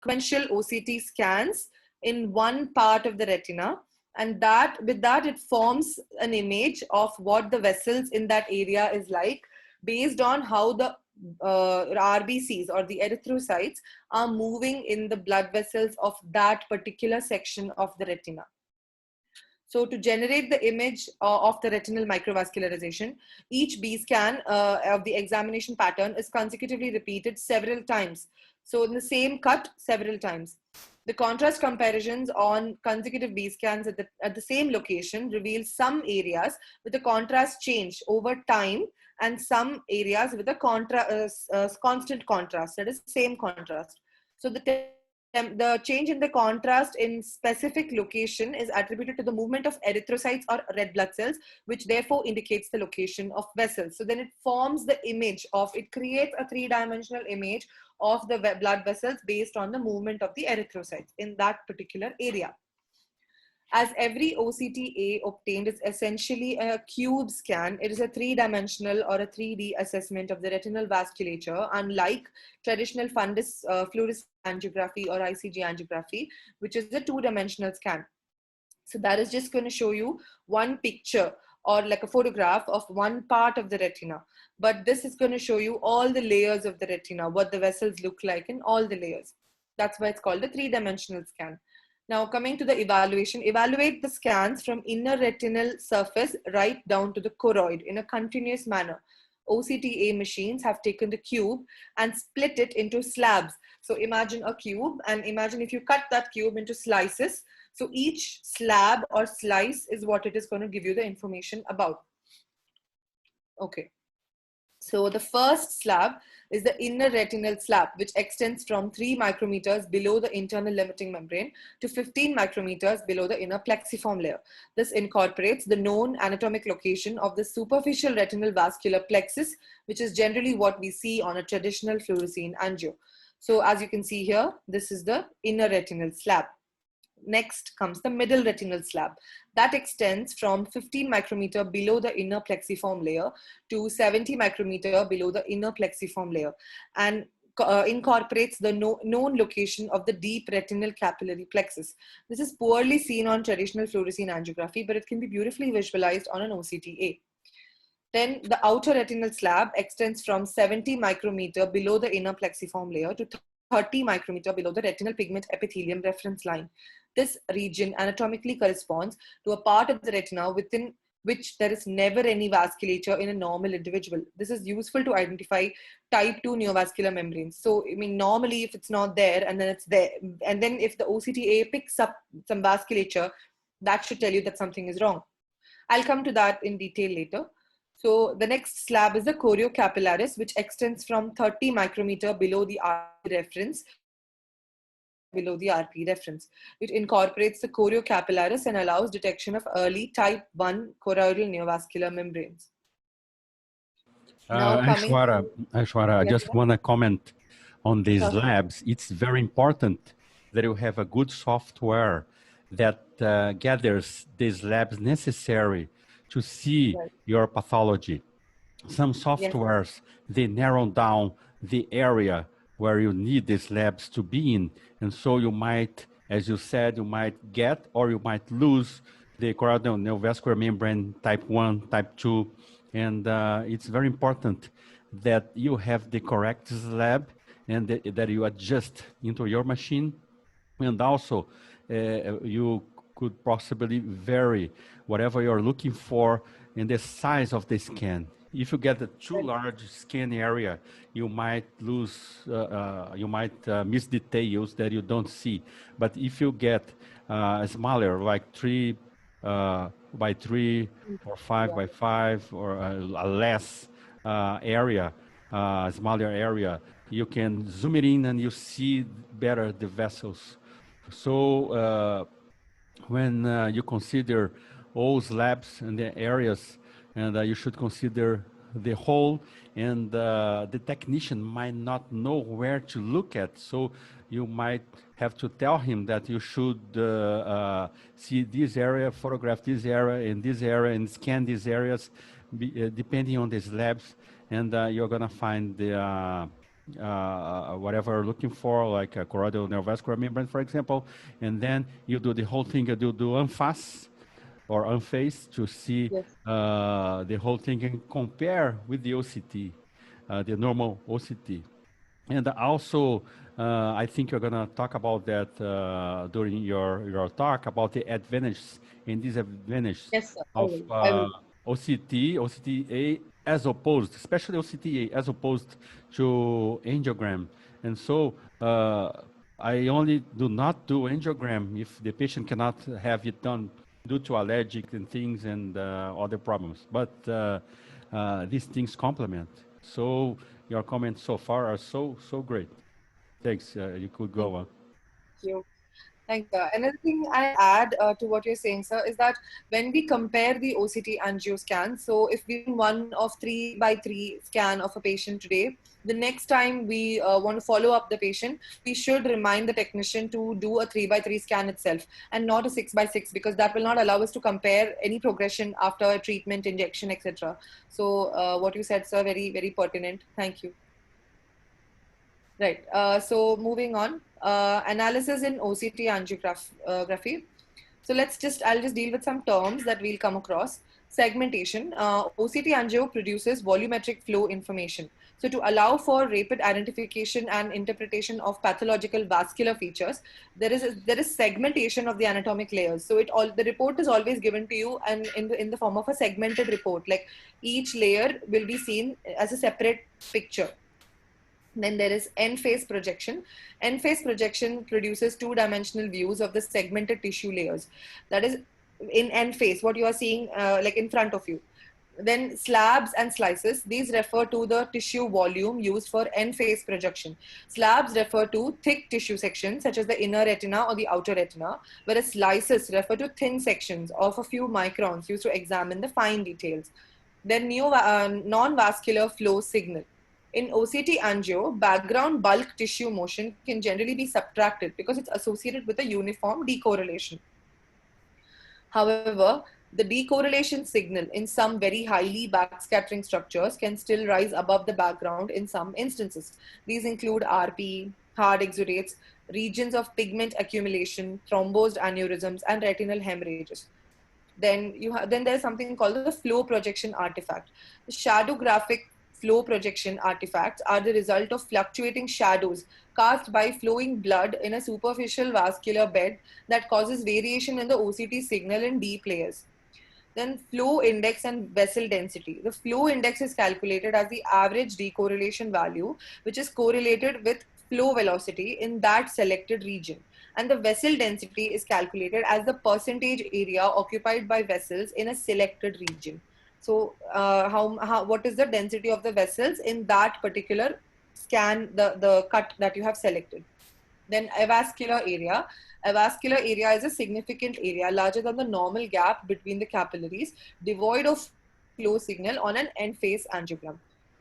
sequential OCT scans in one part of the retina, and with that it forms an image of what the vessels in that area is like based on how the RBCs or the erythrocytes are moving in the blood vessels of that particular section of the retina. So to generate the image of the retinal microvascularization, each B scan of the examination pattern is consecutively repeated several times. So in the same cut several times. The contrast comparisons on consecutive B scans at the same location reveal some areas with a contrast change over time and some areas with a constant contrast, that is same contrast. So the change in the contrast in specific location is attributed to the movement of erythrocytes or red blood cells, which therefore indicates the location of vessels. So then it forms the image of, it creates a three-dimensional image of the blood vessels based on the movement of the erythrocytes in that particular area. As every OCTA obtained is essentially a cube scan, it is a three-dimensional or a 3D assessment of the retinal vasculature, unlike traditional fundus fluorescein angiography or ICG angiography, which is a two-dimensional scan. So that is just going to show you one picture or like a photograph of one part of the retina. But this is going to show you all the layers of the retina, what the vessels look like in all the layers. That's why it's called a three-dimensional scan. Now coming to the evaluation, evaluate the scans from inner retinal surface right down to the choroid in a continuous manner. OCTA machines have taken the cube and split it into slabs. So imagine a cube and imagine if you cut that cube into slices. So each slab or slice is what it is going to give you the information about. Okay. So the first slab is the inner retinal slab, which extends from 3 micrometers below the internal limiting membrane to 15 micrometers below the inner plexiform layer. This incorporates the known anatomic location of the superficial retinal vascular plexus, which is generally what we see on a traditional fluorescein angio. So as you can see here, this is the inner retinal slab. Next comes the middle retinal slab that extends from 15 micrometer below the inner plexiform layer to 70 micrometer below the inner plexiform layer and incorporates the known location of the deep retinal capillary plexus. This is poorly seen on traditional fluorescein angiography, but it can be beautifully visualized on an OCTA. Then the outer retinal slab extends from 70 micrometer below the inner plexiform layer to 30 micrometer below the retinal pigment epithelium reference line. This region anatomically corresponds to a part of the retina within which there is never any vasculature in a normal individual. This is useful to identify type 2 neovascular membranes. So, I mean, normally if it's not there and then it's there, and then if the OCTA picks up some vasculature, that should tell you that something is wrong. I'll come to that in detail later. So the next slab is the choriocapillaris, which extends from 30 micrometer below the RP reference. It incorporates the choriocapillaris and allows detection of early type 1 choroidal neovascular membranes. Aishwarya, I Yes, just want to comment on these labs. It's very important that you have a good software that gathers these labs necessary to see your pathology. Some softwares, they narrow down the area where you need these labs to be in. And so you might, as you said, you might get or you might lose the choroidal neovascular membrane type 1, type 2. And it's very important that you have the correct lab and that you adjust into your machine. And also, you could possibly vary whatever you're looking for in the size of the scan. If you get a too large scan area, you might lose, miss details that you don't see. But if you get smaller, like 3 by 3 or 5 by 5 or a less area, smaller area, you can zoom it in and you see better the vessels. So when you consider all slabs and the areas, and you should consider the whole, and the technician might not know where to look at. So you might have to tell him that you should see this area, photograph this area, and scan these areas, depending on the slabs, and you're going to find whatever you're looking for, like a choroidal neovascular membrane, for example, and then you do the whole thing. You do unfast or unfaced to see Yes. the whole thing and compare with the OCT, the normal OCT. And also, I think you're going to talk about that during your talk about the advantages and disadvantages Yes, sir. I of will. I will. OCT, OCTA as opposed, especially OCTA as opposed to angiogram. And so I only do not do angiogram if the patient cannot have it done due to allergic and things and other problems. But these things complement. So your comments so far are so great. Thanks. You could Thank go on. you. Thank you, sir. Another thing I'll add to what you're saying, sir, is that when we compare the OCT angio scan, so if we're doing one of 3 by 3 scan of a patient today, the next time we want to follow up the patient, we should remind the technician to do a 3 by 3 scan itself and not a 6 by 6, because that will not allow us to compare any progression after a treatment, injection, etc. So what you said, sir, very, very pertinent. Thank you. Right. So moving on, analysis in OCT angiography. So I'll just deal with some terms that we'll come across. Segmentation. OCT angio produces volumetric flow information. So to allow for rapid identification and interpretation of pathological vascular features, there is segmentation of the anatomic layers. So the report is always given to you and in the form of a segmented report. Like each layer will be seen as a separate picture. Then there is end-phase projection. End-phase projection produces two-dimensional views of the segmented tissue layers. That is, in end phase, what you are seeing like in front of you. Then slabs and slices, these refer to the tissue volume used for end phase projection. Slabs refer to thick tissue sections such as the inner retina or the outer retina, whereas slices refer to thin sections of a few microns used to examine the fine details. Then non-vascular flow signal. In OCT angio, background bulk tissue motion can generally be subtracted because it's associated with a uniform decorrelation. However, the decorrelation signal in some very highly backscattering structures can still rise above the background in some instances. These include RP, hard exudates, regions of pigment accumulation, thrombosed aneurysms, and retinal hemorrhages. Then there's something called the flow projection artifact. The shadowgraphic flow projection artifacts are the result of fluctuating shadows cast by flowing blood in a superficial vascular bed that causes variation in the OCT signal in deep layers. Then flow index and vessel density. The flow index is calculated as the average decorrelation value, which is correlated with flow velocity in that selected region. And the vessel density is calculated as the percentage area occupied by vessels in a selected region. So, what is the density of the vessels in that particular scan, the cut that you have selected? Then avascular area. Avascular area is a significant area larger than the normal gap between the capillaries, devoid of flow signal on an end-phase angiogram.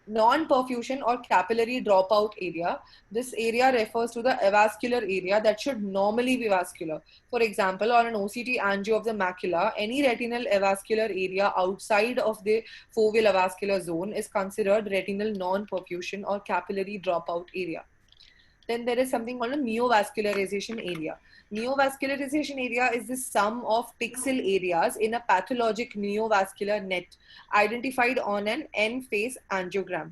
Non-perfusion or capillary dropout area. This area refers to the avascular area that should normally be vascular. For example, on an OCT angio of the macula, any retinal avascular area outside of the foveal avascular zone is considered retinal non-perfusion or capillary dropout area. Then there is something called a neovascularization area. Neovascularization area is the sum of pixel areas in a pathologic neovascular net identified on an end-phase angiogram.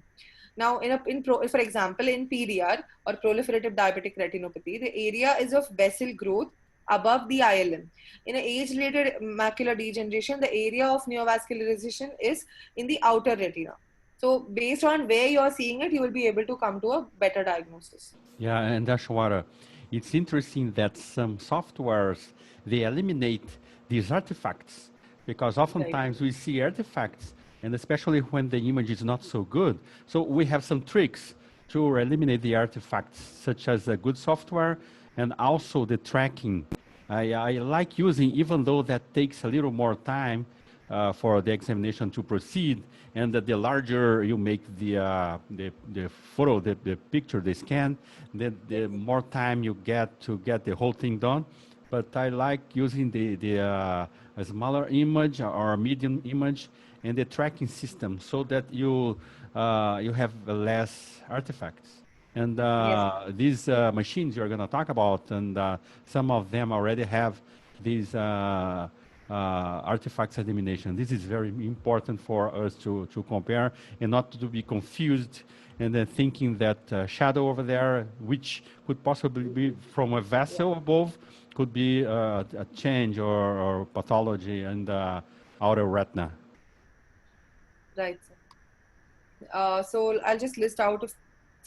Now, for example, in PDR or proliferative diabetic retinopathy, the area is of vessel growth above the ILM. In an age-related macular degeneration, the area of neovascularization is in the outer retina. So based on where you're seeing it, you will be able to come to a better diagnosis. Yeah, and Dashwara, it's interesting that some softwares, they eliminate these artifacts because Right. oftentimes we see artifacts, and especially when the image is not so good. So we have some tricks to eliminate the artifacts, such as a good software and also the tracking. I like using, even though that takes a little more time for the examination to proceed, and the larger you make the photo, the picture, the scan, the more time you get to get the whole thing done. But I like using a smaller image or a medium image and the tracking system so that you have less artifacts. And Yes. these machines you're going to talk about, and some of them already have these artifacts elimination. This is very important for us to compare and not to be confused and then thinking that shadow over there, which could possibly be from a Yeah. vessel above, could be a change or pathology in the outer retina. Right. So I'll just list out a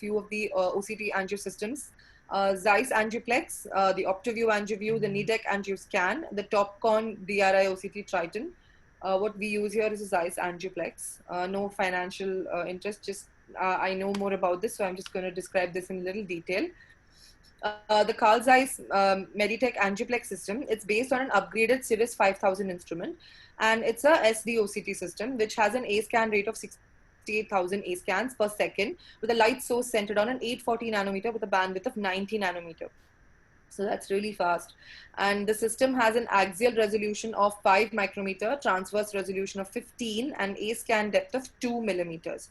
few of the OCT angiosystems. Zeiss Angioplex, the OptiView AngioView, the Nidec AngioScan, the Topcon DRI OCT Triton. What we use here is a Zeiss Angioplex. No financial interest, just I know more about this, so I'm just going to describe this in a little detail. The Carl Zeiss Meditech Angioplex system, it's based on an upgraded Cirrus 5000 instrument, and it's a SDOCT system which has an A scan rate of 68,000 A scans per second with a light source centered on an 840 nanometer with a bandwidth of 90 nanometer. So that's really fast. And the system has an axial resolution of 5 micrometer, transverse resolution of 15, and A scan depth of 2 millimeters.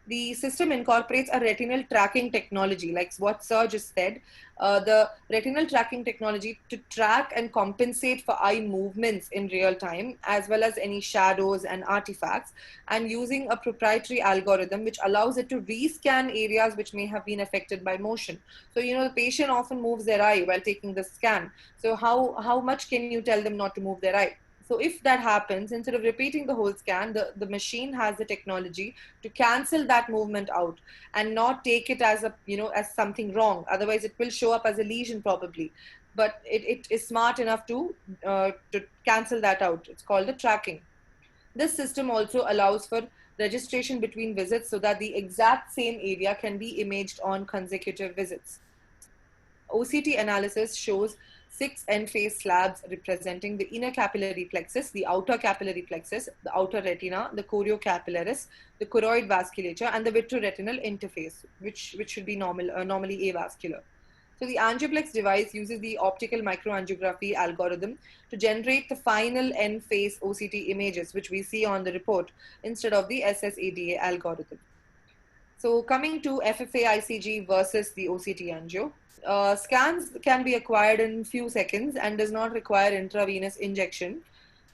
The system incorporates a retinal tracking technology, like what Sir just said. The retinal tracking technology to track and compensate for eye movements in real time, as well as any shadows and artifacts, and using a proprietary algorithm which allows it to rescan areas which may have been affected by motion. So, the patient often moves their eye while taking the scan. So, how much can you tell them not to move their eye? So if that happens, instead of repeating the whole scan, the machine has the technology to cancel that movement out and not take it as as something wrong. Otherwise, it will show up as a lesion probably. But it is smart enough to cancel that out. It's called the tracking. This system also allows for registration between visits so that the exact same area can be imaged on consecutive visits. OCT analysis shows six end-phase slabs representing the inner capillary plexus, the outer capillary plexus, the outer retina, the choriocapillaris, the choroid vasculature, and the vitreoretinal interface, which should be normally avascular. So the angioplex device uses the optical microangiography algorithm to generate the final end-phase OCT images, which we see on the report, instead of the SSADA algorithm. So coming to FFA ICG versus the OCT angio, scans can be acquired in few seconds and does not require intravenous injection.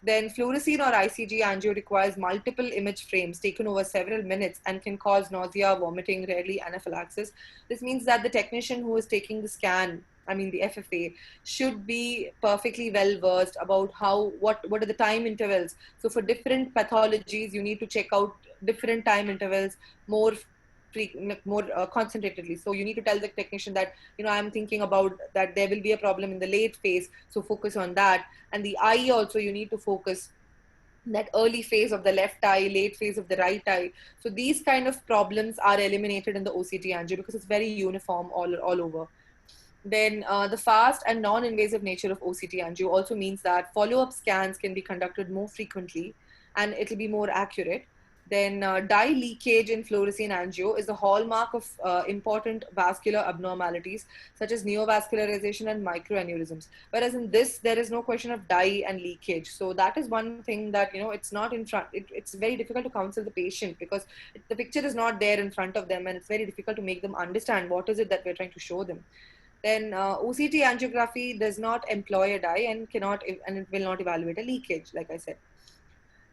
Then fluorescein or ICG angio requires multiple image frames taken over several minutes and can cause nausea, vomiting, rarely anaphylaxis. This means that the technician who is taking the scan, I mean the FFA, should be perfectly well versed about what are the time intervals. So for different pathologies, you need to check out different time intervals more concentratedly. So you need to tell the technician that I'm thinking about that there will be a problem in the late phase, so focus on that. And the eye also, you need to focus that early phase of the left eye, late phase of the right eye. So these kind of problems are eliminated in the OCT angio because it's very uniform all over. Then the fast and non-invasive nature of OCT angio also means that follow-up scans can be conducted more frequently and it'll be more accurate. Then dye leakage in fluorescein angio is a hallmark of important vascular abnormalities such as neovascularization and microaneurysms. Whereas in this, there is no question of dye and leakage. So that is one thing that, it's not in front. It's very difficult to counsel the patient because the picture is not there in front of them, and it's very difficult to make them understand what is it that we're trying to show them. Then OCT angiography does not employ a dye and it will not evaluate a leakage, like I said.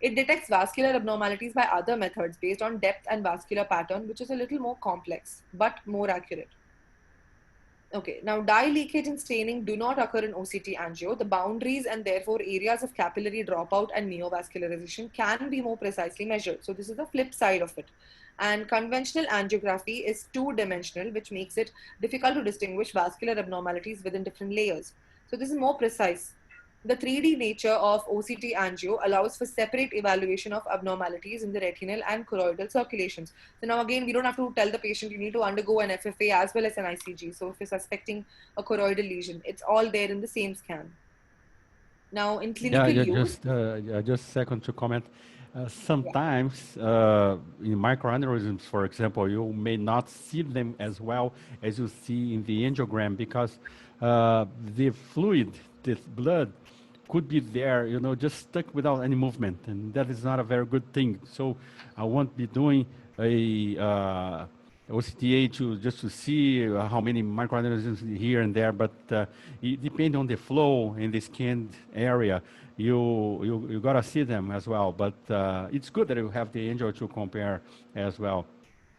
It detects vascular abnormalities by other methods based on depth and vascular pattern, which is a little more complex, but more accurate. Okay, now dye leakage and staining do not occur in OCT angio. The boundaries and therefore areas of capillary dropout and neovascularization can be more precisely measured. So this is the flip side of it. And conventional angiography is two-dimensional, which makes it difficult to distinguish vascular abnormalities within different layers. So this is more precise. The 3D nature of OCT angio allows for separate evaluation of abnormalities in the retinal and choroidal circulations. So now again, we don't have to tell the patient you need to undergo an FFA as well as an ICG. So if you're suspecting a choroidal lesion, it's all there in the same scan. Now in Yeah, clinical use, just a second to comment. yeah, Sometimes in microaneurysms, for example, you may not see them as well as you see in the angiogram because the fluid, the blood, could be there, just stuck without any movement, and that is not a very good thing. So I won't be doing OCTA just to see how many microorganisms here and there, but it depends on the flow in the scanned area. You gotta see them as well, but it's good that you have the angel to compare as well,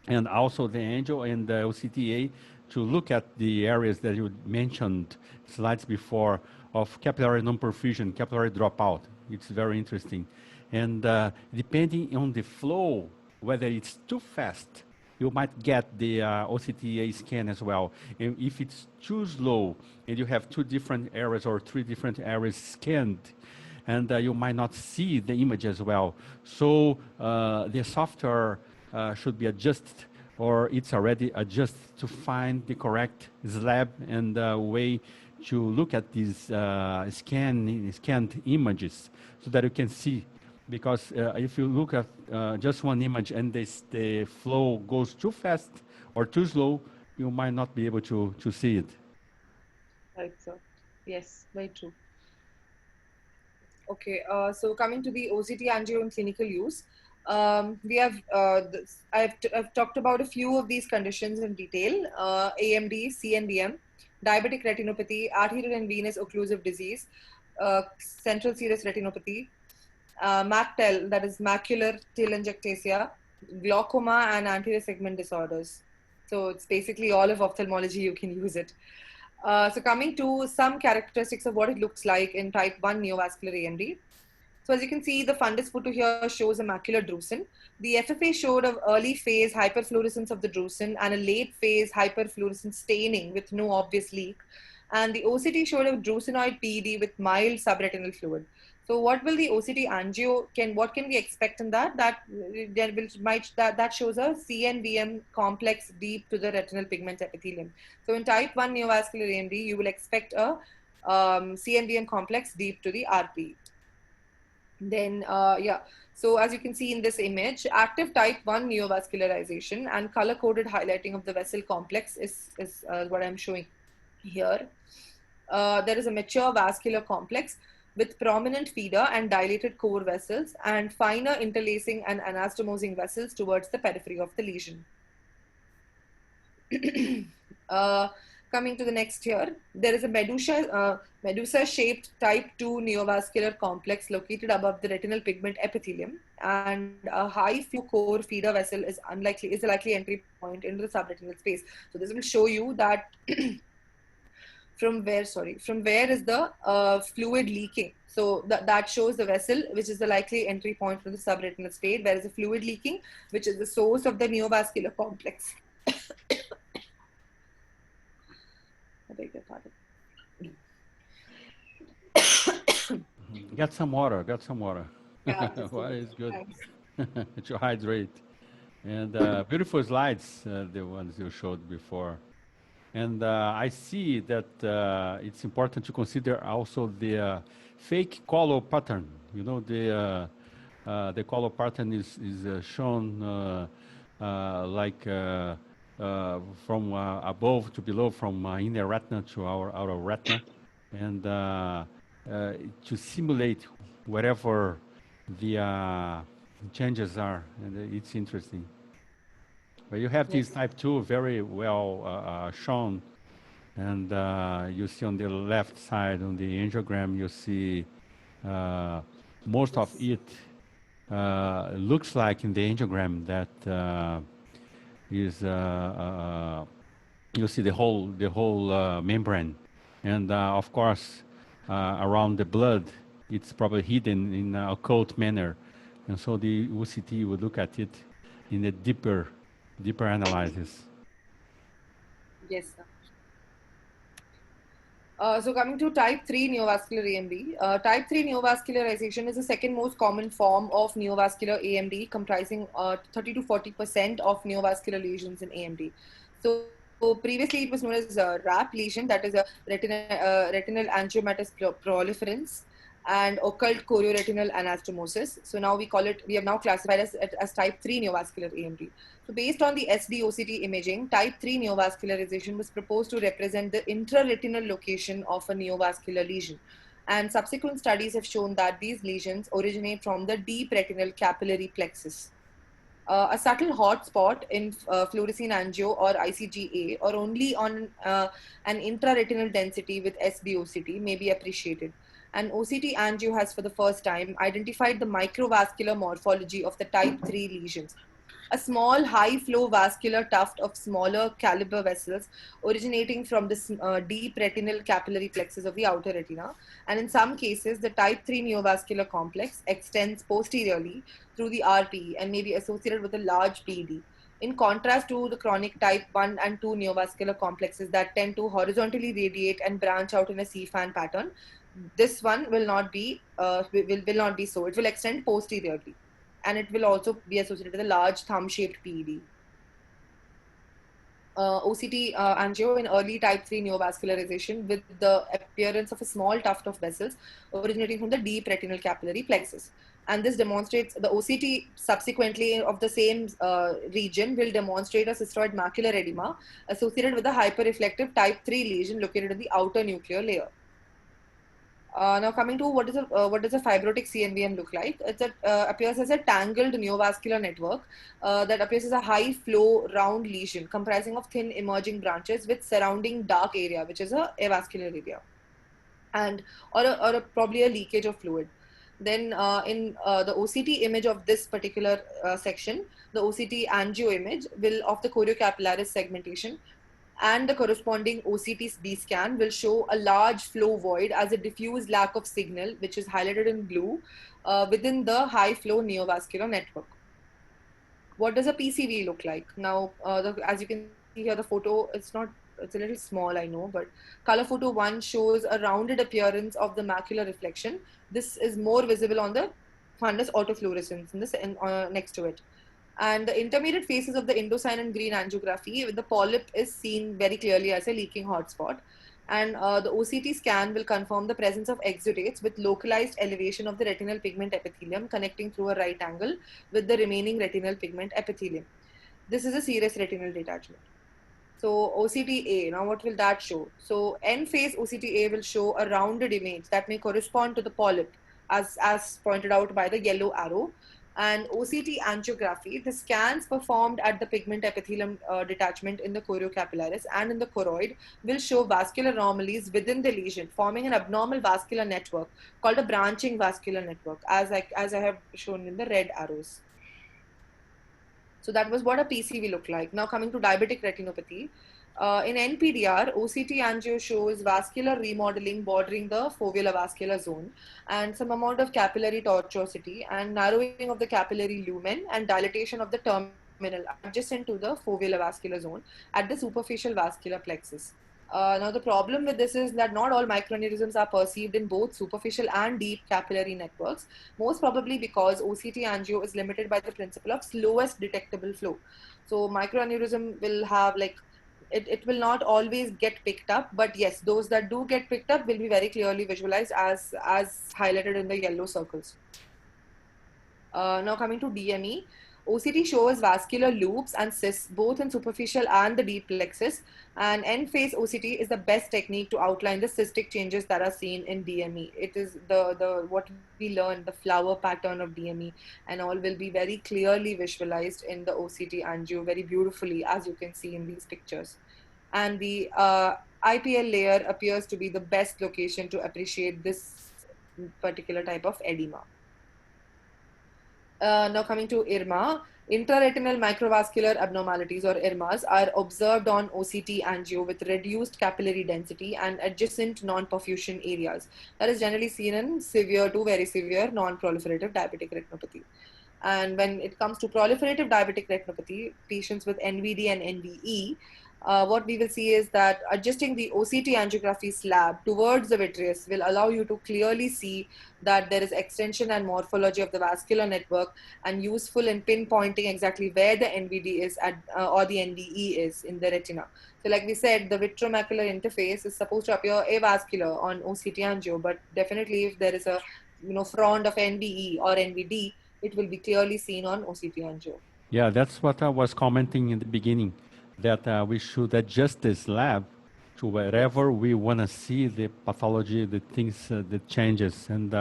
and also the angel and the OCTA to look at the areas that you mentioned slides before of capillary non-perfusion, capillary dropout. It's very interesting, and depending on the flow, whether it's too fast, you might get the OCTA scan as well. And if it's too slow and you have two different areas or three different areas scanned, and you might not see the image as well. So the software should be adjusted, or it's already adjusted to find the correct slab and way to look at these scanned images so that you can see. Because if you look at just one image and the flow goes too fast or too slow, you might not be able to see it. Right, sir. Yes, very true. Okay, so coming to the OCT angio in clinical use, we have I've talked about a few of these conditions in detail: AMD, CNVM, diabetic retinopathy, arterial and venous occlusive disease, central serous retinopathy, MACTEL, that is macular telangiectasia, glaucoma, and anterior segment disorders. So it's basically all of ophthalmology. You can use it. So coming to some characteristics of what it looks like in type 1 neovascular AMD. So as you can see, the fundus photo here shows a macular drusen. The FFA showed an early phase hyperfluorescence of the drusen and a late phase hyperfluorescent staining with no obvious leak. And the OCT showed a drusenoid PED with mild subretinal fluid. So what will the OCT angio what can we expect in that? That shows a CNVM complex deep to the retinal pigment epithelium. So in type 1 neovascular AMD, you will expect a CNVM complex deep to the RP. Then, so as you can see in this image, active type 1 neovascularization and color-coded highlighting of the vessel complex is what I'm showing here. There is a mature vascular complex with prominent feeder and dilated core vessels and finer interlacing and anastomosing vessels towards the periphery of the lesion. Coming to the next here, there is a medusa-shaped type 2 neovascular complex located above the retinal pigment epithelium, and a high flow core feeder vessel is a likely entry point into the subretinal space. So this will show you that from where is the fluid leaking. So that shows the vessel, which is the likely entry point from the subretinal space, where is the fluid leaking, which is the source of the neovascular complex. I beg your pardon. Get some water. Yeah, Water is good thanks. to hydrate. And beautiful slides, the ones you showed before. And I see that it's important to consider also the fake color pattern. You know, the color pattern is shown like from above to below, from inner retina to our outer retina, and to simulate whatever the changes are, and it's interesting. But you have this Yes. type 2 very well shown, and you see on the left side on the angiogram, you see most of Yes. it looks like in the angiogram that is you see the whole membrane, and of course around the blood, it's probably hidden in a occult manner, and so the OCT would look at it in a deeper analysis. Yes, sir. So coming to type 3 neovascular AMD, type 3 neovascularization is the second most common form of neovascular AMD, comprising 30 to 40% of neovascular lesions in AMD. So previously it was known as a RAP lesion, that is a retinal angiomatous proliferance and occult chorioretinal anastomosis. So now we have now classified as type 3 neovascular AMD. So based on the SD-OCT imaging, type 3 neovascularization was proposed to represent the intraretinal location of a neovascular lesion. And subsequent studies have shown that these lesions originate from the deep retinal capillary plexus. a subtle hot spot in fluorescein angio or ICGA, or only on an intraretinal density with SBOCT may be appreciated. And OCT angio has for the first time identified the microvascular morphology of the type 3 lesions, a small high flow vascular tuft of smaller caliber vessels originating from the deep retinal capillary plexus of the outer retina. And in some cases, the type 3 neovascular complex extends posteriorly through the RPE and may be associated with a large PD. In contrast to the chronic type 1 and 2 neovascular complexes that tend to horizontally radiate and branch out in a C-fan pattern, this one will not be so. It will extend posteriorly, and it will also be associated with a large thumb-shaped PED. OCT angio in early type 3 neovascularization with the appearance of a small tuft of vessels originating from the deep retinal capillary plexus. And this demonstrates the OCT subsequently of the same region will demonstrate a cystoid macular edema associated with a hyperreflective type 3 lesion located in the outer nuclear layer. Now coming to what does a fibrotic CNVM look like? Appears as a tangled neovascular network that appears as a high flow round lesion comprising of thin emerging branches with surrounding dark area, which is a avascular area, and probably a leakage of fluid. Then in the OCT image of this particular section, the OCT angio image will of the choriocapillaris segmentation and the corresponding OCT B scan will show a large flow void as a diffuse lack of signal, which is highlighted in blue within the high flow neovascular network. What does a PCV look like? Now, as you can see here, the photo, it's a little small, I know, but color photo 1 shows a rounded appearance of the macular reflection. This is more visible on the fundus autofluorescence in this next to it. And the intermediate phases of the indocyanine green angiography with the polyp is seen very clearly as a leaking hotspot. And the OCT scan will confirm the presence of exudates with localized elevation of the retinal pigment epithelium connecting through a right angle with the remaining retinal pigment epithelium. This is a serous retinal detachment. So OCTA, now what will that show? So end phase OCTA will show a rounded image that may correspond to the polyp as pointed out by the yellow arrow. And OCT angiography, the scans performed at the pigment epithelium detachment in the choriocapillaris and in the choroid will show vascular anomalies within the lesion, forming an abnormal vascular network called a branching vascular network, as I have shown in the red arrows. So that was what a PCV looked like. Now coming to diabetic retinopathy. In NPDR, OCT angio shows vascular remodeling bordering the foveolar vascular zone and some amount of capillary tortuosity and narrowing of the capillary lumen and dilatation of the terminal adjacent to the foveolar vascular zone at the superficial vascular plexus. Now, the problem with this is that not all microaneurysms are perceived in both superficial and deep capillary networks, most probably because OCT angio is limited by the principle of slowest detectable flow. So, microaneurysm will have it will not always get picked up, but yes, those that do get picked up will be very clearly visualized as highlighted in the yellow circles. Now coming to DME, OCT shows vascular loops and cysts both in superficial and the deep plexus. And end phase OCT is the best technique to outline the cystic changes that are seen in DME. It is the what we learn, the flower pattern of DME, and all will be very clearly visualized in the OCT angio very beautifully, as you can see in these pictures. And the IPL layer appears to be the best location to appreciate this particular type of edema. Now coming to IRMA, intraretinal microvascular abnormalities or IRMAs are observed on OCT angio with reduced capillary density and adjacent non-perfusion areas. That is generally seen in severe to very severe non-proliferative diabetic retinopathy. And when it comes to proliferative diabetic retinopathy, patients with NVD and NVE, what we will see is that adjusting the OCT angiography slab towards the vitreous will allow you to clearly see that there is extension and morphology of the vascular network and useful in pinpointing exactly where the NVD is at, or the NVE is in the retina. So like we said, the vitromacular interface is supposed to appear avascular on OCT angio, but definitely if there is a front of NVE or NVD, it will be clearly seen on OCT angio. Yeah, that's what I was commenting in the beginning, that we should adjust this lab to wherever Yes. we want to see the pathology, the things, the changes. And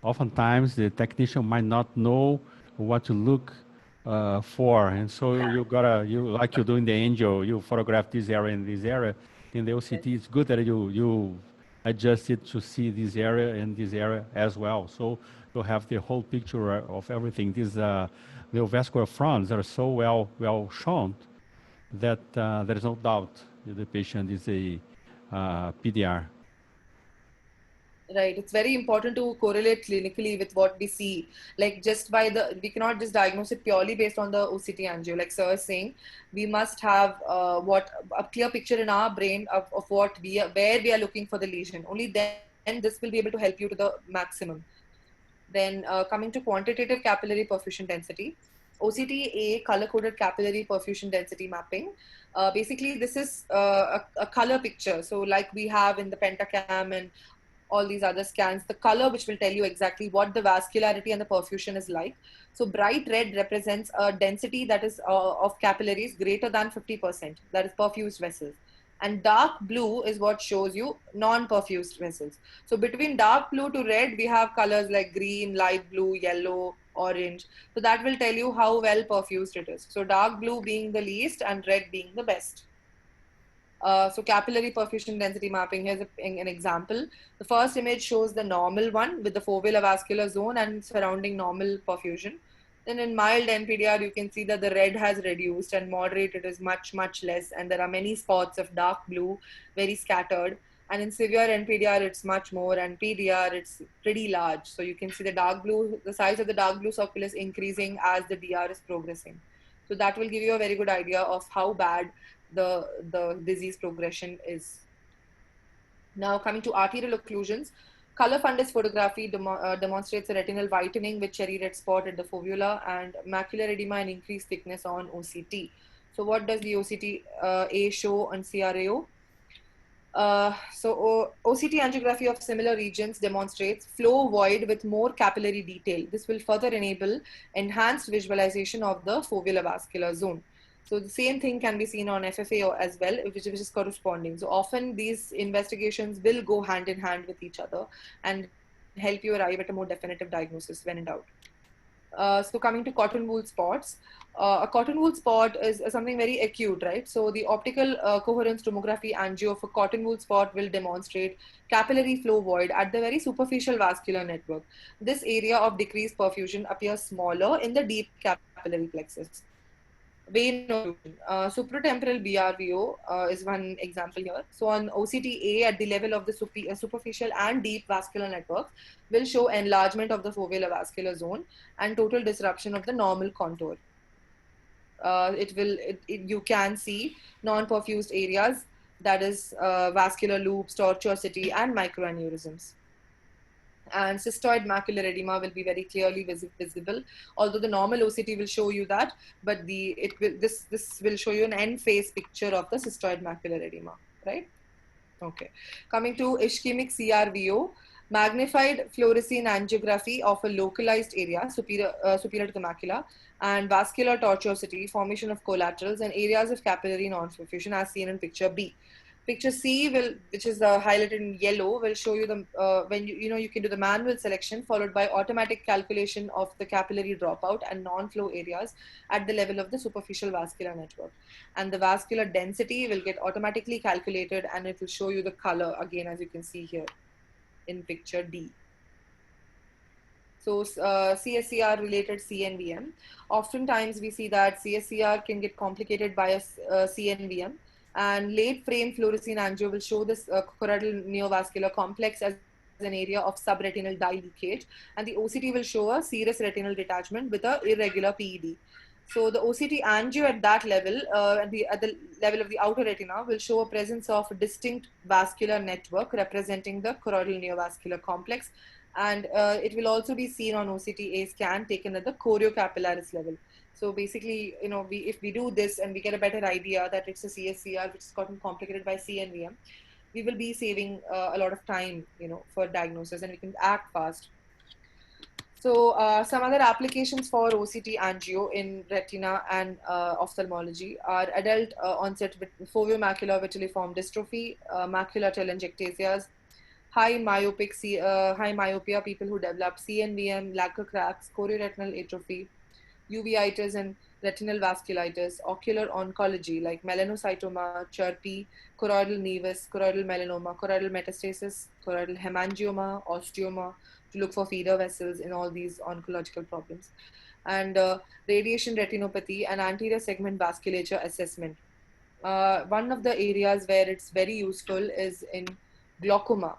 oftentimes the technician might not know what to look 4. And so you gotta, like you're doing the angel, you photograph this area and this area. In the OCT, it's good that you adjust it to see this area and this area as well. So you have the whole picture of everything. These neovascular fronts are so well shown that there is no doubt that the patient is a PDR. Right. It's very important to correlate clinically with what we see. Like just by we cannot just diagnose it purely based on the OCT angio. Like sir is saying, we must have what a clear picture in our brain of what where we are looking for the lesion. Only then this will be able to help you to the maximum. Then coming to quantitative capillary perfusion density, OCTA color-coded capillary perfusion density mapping. Basically, this is a color picture. So like we have in the pentacam and all these other scans, the color which will tell you exactly what the vascularity and the perfusion is like. So bright red represents a density that is of capillaries greater than 50%, that is perfused vessels. And dark blue is what shows you non-perfused vessels. So between dark blue to red, we have colors like green, light blue, yellow, orange. So that will tell you how well perfused it is. So dark blue being the least and red being the best. So capillary perfusion density mapping, here's an example. The first image shows the normal one with the foveolar vascular zone and surrounding normal perfusion. Then in mild NPDR, you can see that the red has reduced and moderate it is much less. And there are many spots of dark blue, very scattered. And in severe NPDR, it's much more. And PDR, it's pretty large. So you can see the dark blue, the size of the dark blue circle is increasing as the DR is progressing. So that will give you a very good idea of how bad the disease progression is. Now coming to arterial occlusions, color fundus photography demonstrates a retinal whitening with cherry red spot at the fovula and macular edema and increased thickness on OCT. So what does the OCT A show on CRAO? OCT angiography of similar regions demonstrates flow void with more capillary detail. This will further enable enhanced visualization of the foveolar vascular zone. So the same thing can be seen on FFA as well, which is corresponding. So often these investigations will go hand in hand with each other and help you arrive at a more definitive diagnosis when in doubt. So coming to cotton wool spots, a cotton wool spot is something very acute, right? So the optical coherence tomography angio for cotton wool spot will demonstrate capillary flow void at the very superficial vascular network. This area of decreased perfusion appears smaller in the deep capillary plexus. Vein occlusion. Supratemporal BRVO is one example here. So on OCTA at the level of the superficial and deep vascular networks will show enlargement of the foveolar vascular zone and total disruption of the normal contour. You can see non-perfused areas, that is vascular loops, tortuosity, and microaneurysms. And cystoid macular edema will be very clearly visible. Although the normal OCT will show you that, but this will show you an end phase picture of the cystoid macular edema, right? Okay. Coming to ischemic CRVO, magnified fluorescein angiography of a localized area superior to the macula, and vascular tortuosity, formation of collaterals, and areas of capillary non-perfusion as seen in picture B. Picture C which is highlighted in yellow, will show you the when you can do the manual selection followed by automatic calculation of the capillary dropout and non-flow areas at the level of the superficial vascular network. And the vascular density will get automatically calculated and it will show you the color again, as you can see here in picture D. So CSCR related CNVM. Oftentimes we see that CSCR can get complicated by a CNVM, and late frame fluorescein angio will show this choroidal neovascular complex as an area of subretinal dye leakage, and the OCT will show a serous retinal detachment with a irregular PED. So the OCT angio at that level, at the level of the outer retina, will show a presence of a distinct vascular network representing the choroidal neovascular complex, and it will also be seen on OCTA scan taken at the choriocapillaris level. So basically, if we do this and we get a better idea that it's a CSCR which has gotten complicated by CNVM, we will be saving a lot of time, for diagnosis, and we can act fast. So some other applications for OCT angio in retina and ophthalmology are adult onset foveo-macular vitelliform dystrophy, macular telangiectasias, high myopia, people who develop CNVM, lacquer cracks, chorioretinal atrophy, uveitis and retinal vasculitis, ocular oncology like melanocytoma, chirpy, choroidal nevus, choroidal melanoma, choroidal metastasis, choroidal hemangioma, osteoma, to look for feeder vessels in all these oncological problems, and radiation retinopathy and anterior segment vasculature assessment. One of the areas where it's very useful is in glaucoma.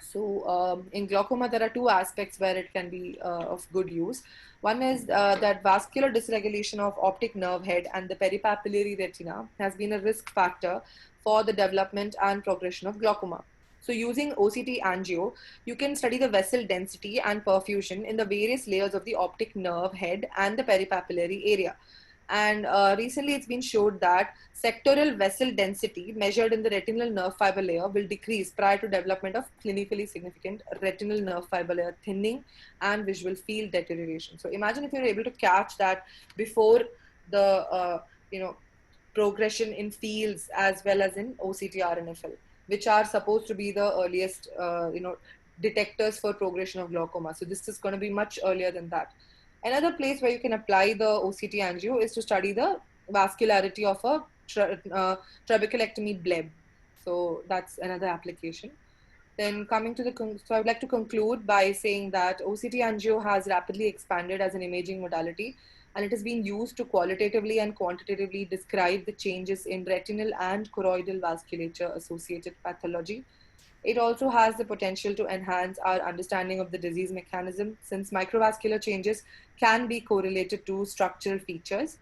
So, in glaucoma, there are two aspects where it can be of good use. One is that vascular dysregulation of optic nerve head and the peripapillary retina has been a risk factor for the development and progression of glaucoma. So, using OCT angio, you can study the vessel density and perfusion in the various layers of the optic nerve head and the peripapillary area. And recently, it's been showed that sectoral vessel density measured in the retinal nerve fiber layer will decrease prior to development of clinically significant retinal nerve fiber layer thinning and visual field deterioration. So imagine if you're able to catch that before the you know progression in fields as well as in OCT RNFL, which are supposed to be the earliest detectors for progression of glaucoma. So this is going to be much earlier than that. Another place where you can apply the OCT angio is to study the vascularity of a trabeculectomy bleb. So that's another application. Then coming to so I would like to conclude by saying that OCT angio has rapidly expanded as an imaging modality, and it has been used to qualitatively and quantitatively describe the changes in retinal and choroidal vasculature associated pathology. It also has the potential to enhance our understanding of the disease mechanism, since microvascular changes can be correlated to structural features.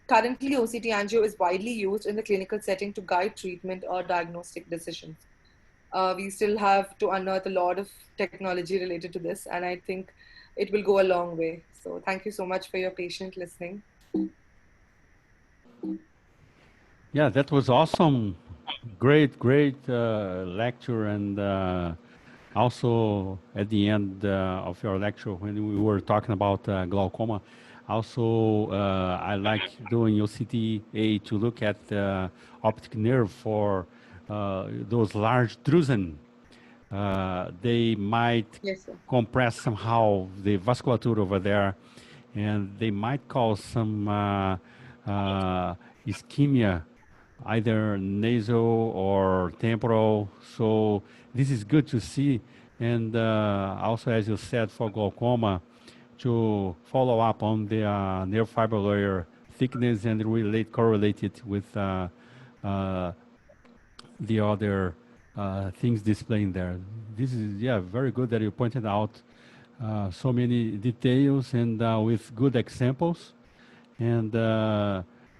Currently, OCT angio is widely used in the clinical setting to guide treatment or diagnostic decisions. We still have to unearth a lot of technology related to this, and I think it will go a long way. So, thank you so much for your patient listening. Yeah, that was awesome. Great, great lecture. And also at the end of your lecture, when we were talking about glaucoma, also I like doing OCTA to look at the optic nerve for those large drusen. They might Yes, sir. compress somehow the vasculature over there, and they might cause some ischemia, either nasal or temporal. So this is good to see. And also, as you said, for glaucoma, to follow up on the nerve fiber layer thickness and correlate it with uh, the other things displaying there. This is, yeah, very good that you pointed out so many details and with good examples. And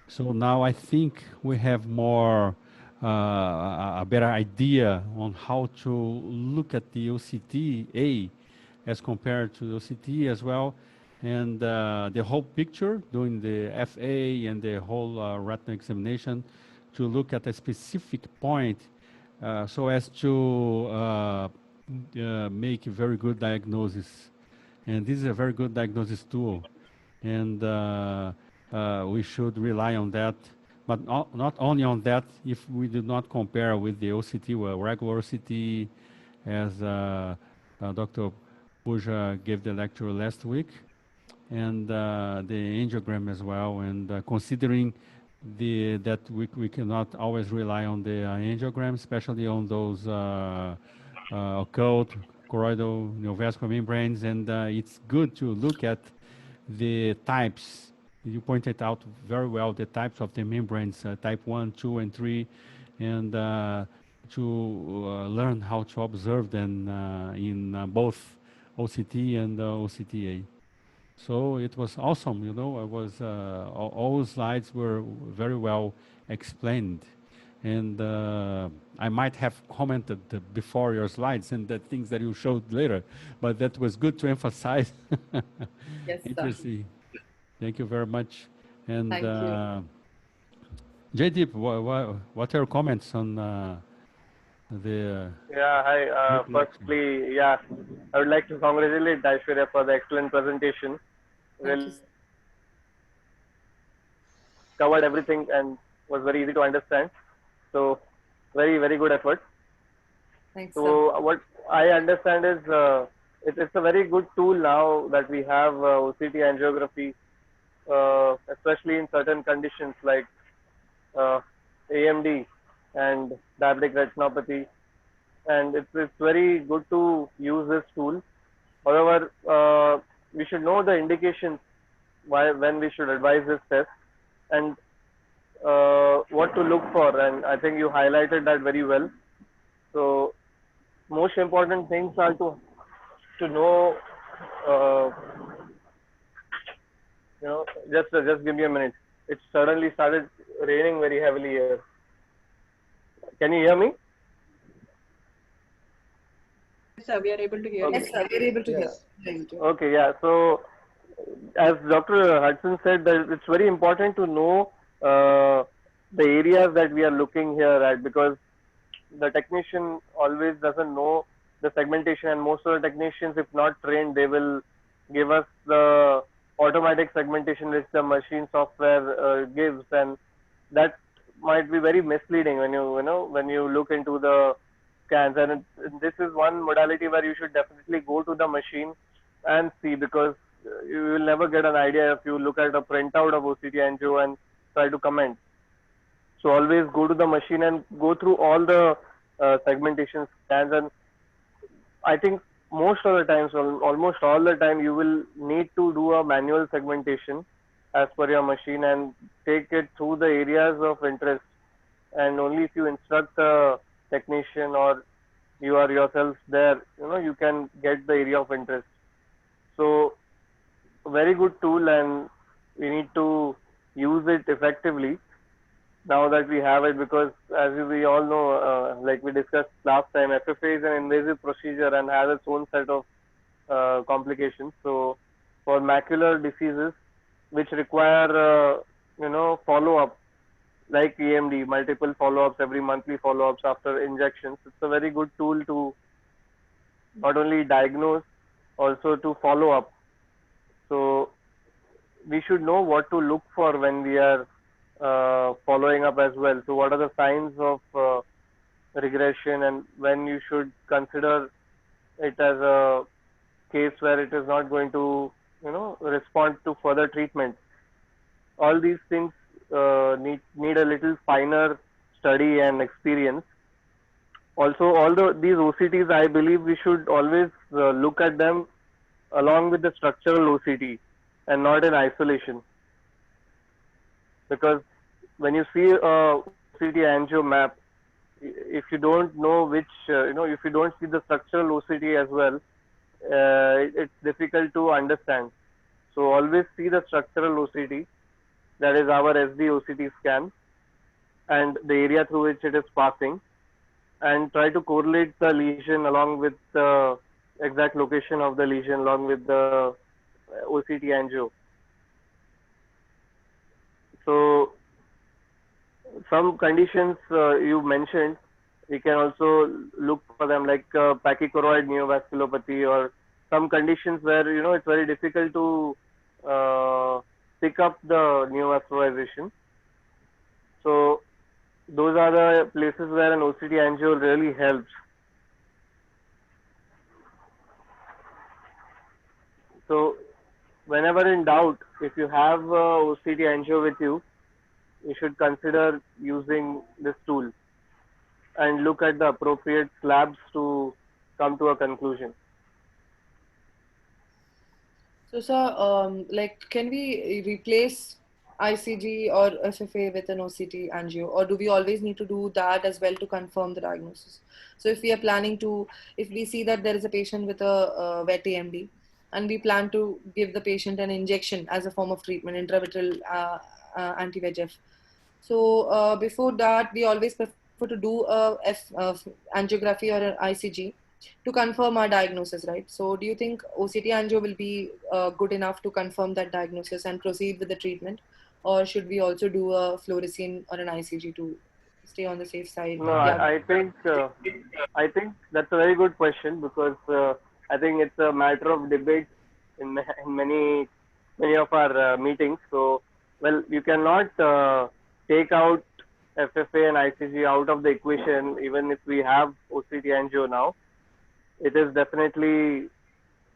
so now I think we have more a better idea on how to look at the OCTA as compared to the OCT as well, and the whole picture during the FA and the whole retina examination to look at a specific point so as to make a very good diagnosis. And this is a very good diagnosis tool, and we should rely on that. But not only on that, if we do not compare with the OCT, well, regular OCT, as Dr. Puja gave the lecture last week, and the angiogram as well. And considering that we cannot always rely on the angiogram, especially on those occult choroidal neovascular membranes, and it's good to look at the types. You pointed out very well the types of the membranes, type 1, 2, and 3, and to learn how to observe them in both OCT and OCTA. So it was awesome, you know. I was all slides were very well explained, and I might have commented before your slides and the things that you showed later, but that was good to emphasize. Yes, sir. Interesting. Thank you very much. And Thank you. Jaydeep, what are your comments on the Yeah, hi. great lecture? Firstly, yeah, I would like to congratulate Aishwarya for the excellent presentation. Thank you, Really sir. covered everything and was very easy to understand. So, very, very good effort. Thanks, sir. So, what I understand is it's a very good tool now that we have OCT angiography especially in certain conditions like uh, AMD and diabetic retinopathy, and it's very good to use this tool. However, we should know the indications why when we should advise this test, and what to look for, and I think you highlighted that very well. So most important things are to know. Uh, just give me a minute. It suddenly started raining very heavily here. Can you hear me? Yes, sir, we are able to hear Okay. you. Yes, sir, we're able to hear. Yes. Okay, yeah. So, as Dr. Hudson said, that it's very important to know the areas that we are looking here at, because the technician always doesn't know the segmentation, and most of the technicians, if not trained, they will give us the automatic segmentation which the machine software gives, and that might be very misleading when when you look into the scans. And this is one modality where you should definitely go to the machine and see, because you will never get an idea if you look at a printout of OCT angio and try to comment. So always go to the machine and go through all the segmentation scans, and I think most of the times, almost all the time, you will need to do a manual segmentation as per your machine and take it through the areas of interest. And only if you instruct the technician or you are yourself there, you can get the area of interest. So very good tool, and we need to use it effectively now that we have it, because as we all know, like we discussed last time, FFA is an invasive procedure and has its own set of complications. So for macular diseases which require follow up, like EMD, multiple follow ups, every monthly follow ups after injections, it's a very good tool to not only diagnose, also to follow up. So we should know what to look for when we are following up as well. So what are the signs of regression, and when you should consider it as a case where it is not going to respond to further treatment. All these things need a little finer study and experience. Also, all these OCTs, I believe we should always look at them along with the structural OCT and not in isolation, because when you see a OCT angio map, if you don't know which, if you don't see the structural OCT as well, it's difficult to understand. So always see the structural OCT, that is our SD OCT scan, and the area through which it is passing, and try to correlate the lesion along with the exact location of the lesion along with the OCT angio. So some conditions you mentioned, we can also look for them, like pachychoroid neovasculopathy, or some conditions where it's very difficult to pick up the neovascularization. So those are the places where an OCT angio really helps. So whenever in doubt, if you have OCT angio with you should consider using this tool and look at the appropriate slabs to come to a conclusion. So, sir, like, can we replace ICG or FFA with an OCT angio, or do we always need to do that as well to confirm the diagnosis? So, if we are planning to, if we see that there is a patient with a wet AMD, and we plan to give the patient an injection as a form of treatment, intravitreal anti-VEGF. So, before that, we always prefer to do a angiography or an ICG to confirm our diagnosis, right? So do you think OCT angio will be good enough to confirm that diagnosis and proceed with the treatment? Or should we also do a fluorescein or an ICG to stay on the safe side? No, Yeah. I think that's a very good question, because I think it's a matter of debate in many of our meetings. So, well, you cannot take out FFA and ICG out of the equation, even if we have OCT angio now. It is definitely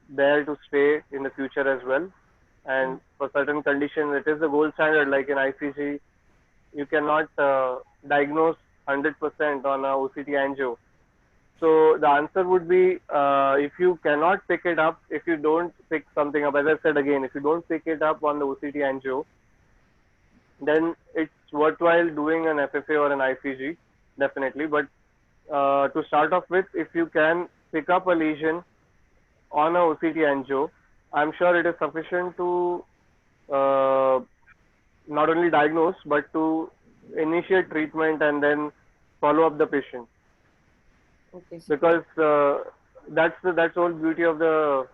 there to stay in the future as well. and for certain conditions, it is the gold standard. Like in ICG, you cannot diagnose 100% on a OCT angio. So the answer would be, if you cannot pick it up, if you don't pick something up, as I said again, if you don't pick it up on the OCT angio, then it's worthwhile doing an FFA or an ICG, definitely. But to start off with, if you can pick up a lesion on a OCT angio, I'm sure it is sufficient to uh, not only diagnose but to initiate treatment and then follow up the patient. Okay, sir. Because that's the whole beauty of the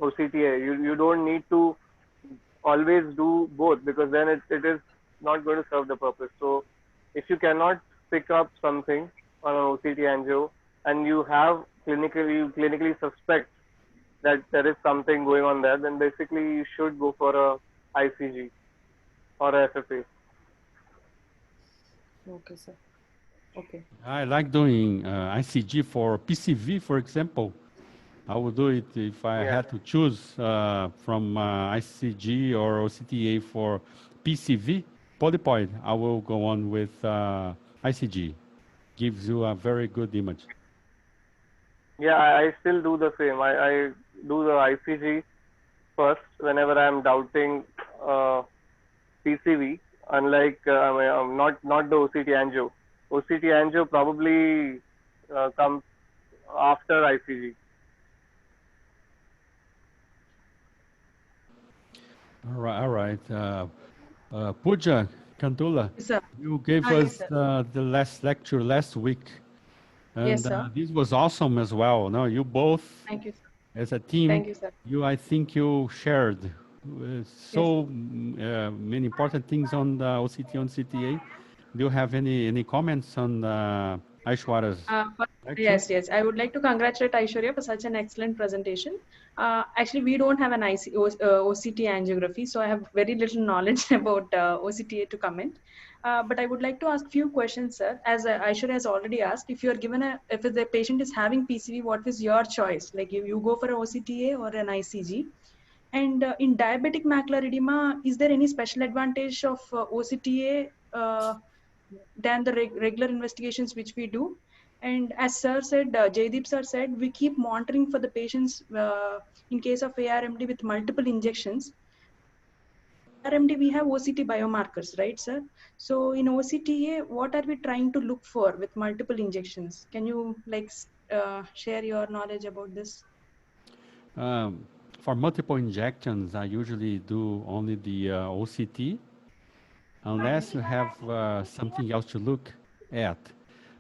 OCTA. You don't need to always do both, because then it is not going to serve the purpose. So if you cannot pick up something on an OCT angio and you clinically suspect that there is something going on there, then basically you should go for a ICG or a FFA. Okay, sir. Okay. I like doing ICG for PCV, for example. I would do it if I had to choose from ICG or OCTA for PCV, polypoid. I will go on with ICG. Gives you a very good image. Yeah, I still do the same. I do the ICG first whenever I'm doubting PCV. Unlike not the OCT angio. OCT angio probably comes after ICG. All right. Pooja Kandula, Yes, sir. you gave Yes, us sir. the last lecture last week, and Yes, sir. this was awesome as well. No, you both, Thank you, sir. as a team, Thank you, sir. I think you shared Yes. many important things on the OCT on CTA. Do you have any comments on Aishwarya's lecture? Yes. I would like to congratulate Aishwarya for such an excellent presentation. Actually, we don't have an OCT angiography, so I have very little knowledge about OCTA to comment. But I would like to ask few questions, sir. As Aishwarya has already asked, if you are given if the patient is having PCV, what is your choice? Like you go for an OCTA or an ICG? And in diabetic macular edema, is there any special advantage of OCTA than the regular investigations which we do? And as sir said, Jaydeep sir said, we keep monitoring for the patients in case of ARMD with multiple injections. ARMD, we have OCT biomarkers, right, sir? So in OCTA, what are we trying to look for with multiple injections? Can you share your knowledge about this? For multiple injections, I usually do only the OCT, unless you have something else to look at.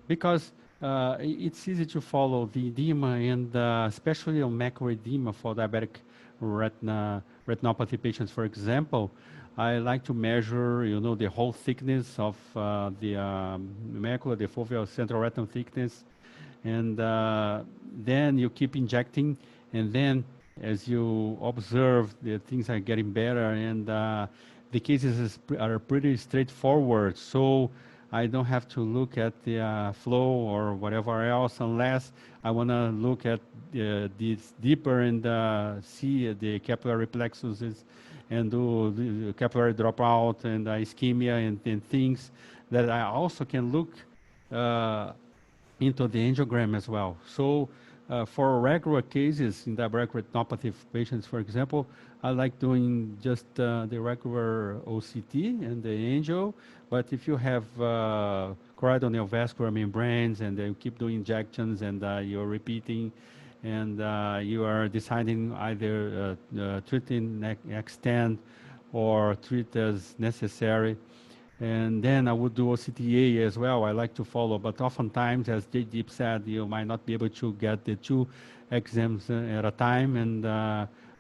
Because it's easy to follow the edema, and especially on macular edema for diabetic retinopathy patients, for example, I like to measure, the whole thickness of the macula, the foveal central retinal thickness, and then you keep injecting, and then as you observe, the things are getting better, and the cases are pretty straightforward. So I don't have to look at the flow or whatever else, unless I want to look at this deeper and see the capillary plexuses and do the capillary dropout and ischemia and things that I also can look into the angiogram as well. So for regular cases in diabetic retinopathy patients, for example, I like doing just the regular OCT and the angio. But if you have choroidal neovascular membranes and you keep doing injections and you're repeating and you are deciding either treat in extend or treat as necessary, and then I would do OCTA as well. I like to follow, but oftentimes, as Jaydeep said, you might not be able to get the 2 exams at a time, and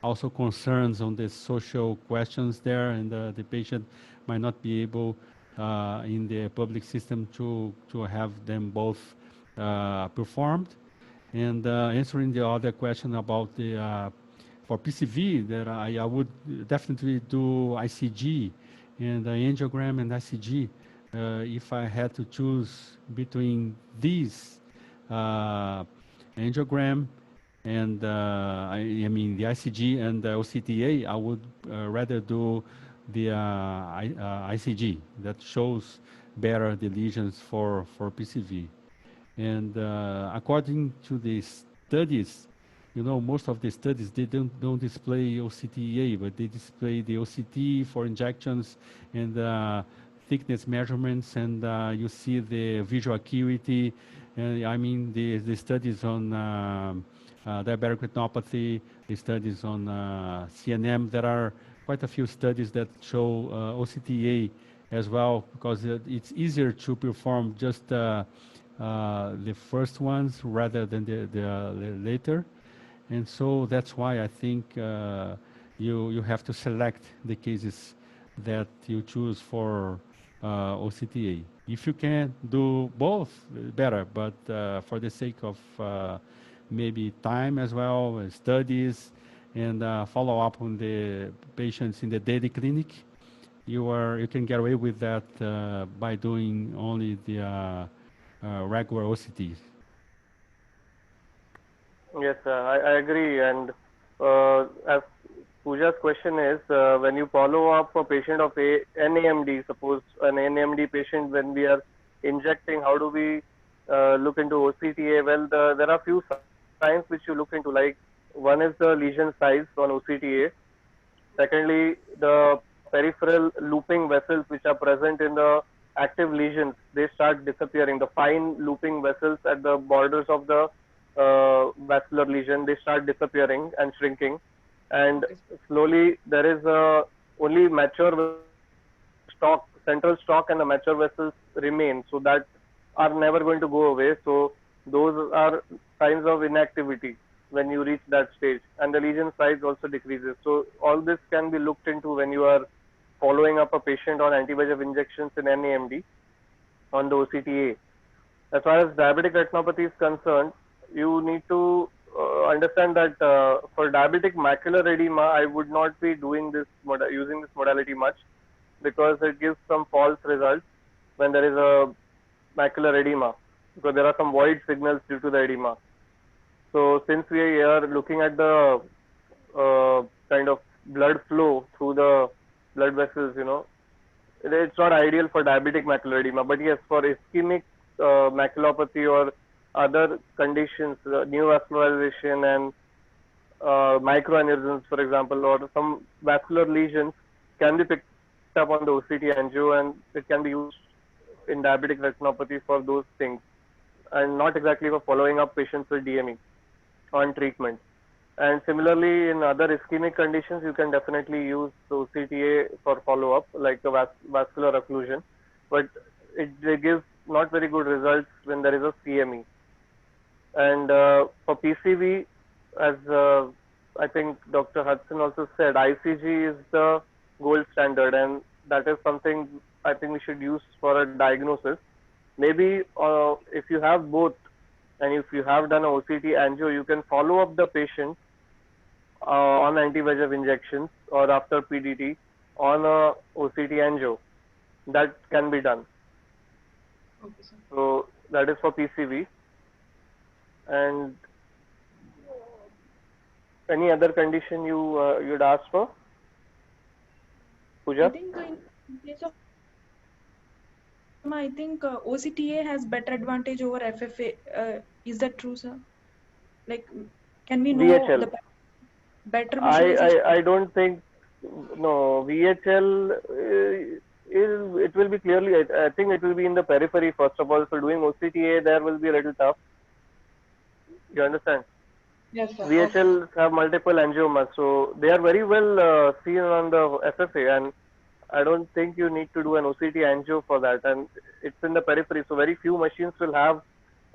also concerns on the social questions there, and the patient might not be able in the public system to have them both performed. And answering the other question about the for PCV, that I would definitely do ICG and angiogram and ICG if I had to choose between these angiogram And I mean, the ICG and the OCTA, I would rather do the ICG that shows better the lesions for PCV. And according to the studies, you know, most of the studies, they don't display OCTA, but they display the OCT for injections and thickness measurements, and you see the visual acuity. I mean, the studies on diabetic retinopathy, the studies on CNM. There are quite a few studies that show OCTA as well, because it's easier to perform just the first ones rather than the later. And so that's why I think you have to select the cases that you choose for OCTA. If you can do both, better. But for the sake of maybe time as well, studies, and follow up on the patients in the daily clinic, you can get away with that by doing only the regular OCTs. Yes, I agree. And as Pooja's question is, when you follow up a patient of NAMD, suppose an NAMD patient, when we are injecting, how do we look into OCTA? Well, there are few signs which you look into, like one is the lesion size on OCTA. Secondly, the peripheral looping vessels which are present in the active lesions, they start disappearing. The fine looping vessels at the borders of the vascular lesion, they start disappearing and shrinking. And Okay. slowly there is only mature stalk, central stalk and the mature vessels remain. So that are never going to go away. So those are signs of inactivity when you reach that stage, and the lesion size also decreases. So all this can be looked into when you are following up a patient on anti-VEGF injections in NAMD on the OCTA. As far as diabetic retinopathy is concerned, you need to understand that for diabetic macular edema, I would not be doing this using this modality much, because it gives some false results when there is a macular edema, because there are some void signals due to the edema. So since we are looking at the kind of blood flow through the blood vessels, it's not ideal for diabetic macular edema. But yes, for ischemic maculopathy or other conditions, neovascularization and microaneurysms, for example, or some vascular lesions can be picked up on the OCT angio, and it can be used in diabetic retinopathy for those things, and not exactly for following up patients with DME on treatment. And similarly, in other ischemic conditions, you can definitely use OCTA for follow-up, like the vascular occlusion, but it gives not very good results when there is a CME. And for PCV, as I think Dr. Hudson also said, ICG is the gold standard, and that is something I think we should use for a diagnosis. Maybe if you have both, and if you have done a OCT angio, you can follow up the patient on anti-VEGF injections or after PDT on a OCT angio. That can be done. Okay, sir. So that is for PCV. And any other condition you'd ask for, Pooja? I think in case of asthma, I think OCTA has better advantage over FFA. Is that true, sir? Like, can we know VHL. the better I, visualization? I, I don't think, no, VHL, it will be clearly, I think it will be in the periphery first of all. So doing OCTA there will be a little tough. You understand? Yes, sir. Okay. VHLs have multiple angiomas, so they are very well seen on the FFA, and I don't think you need to do an OCT angio for that, and it's in the periphery, so very few machines will have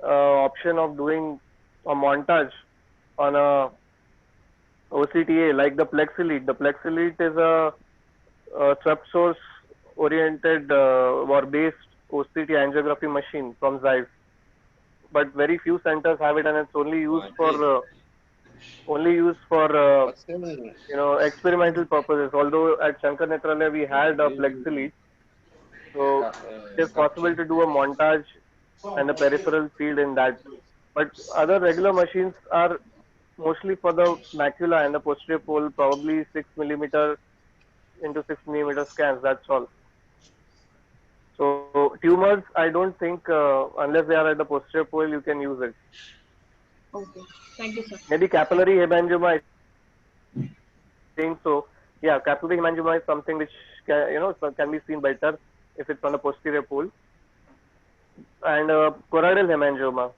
option of doing a montage on a OCTA, like the Plexilite. The Plexilite is a swept source oriented or based OCT angiography machine from Zeiss, but very few centers have it, and it's only used for experimental purposes. Although at Shankar Netralaya we had a Plexilite, so it is possible to do a montage and a peripheral field in that. But other regular machines are mostly for the macula and the posterior pole, probably 6 mm into 6 mm scans. That's all. So tumors, I don't think unless they are at the posterior pole, you can use it. Okay. Thank you, sir. Maybe capillary hemangioma, I think so. Yeah, capillary hemangioma is something which can be seen better if it's on the posterior pole. And choroidal hemangioma.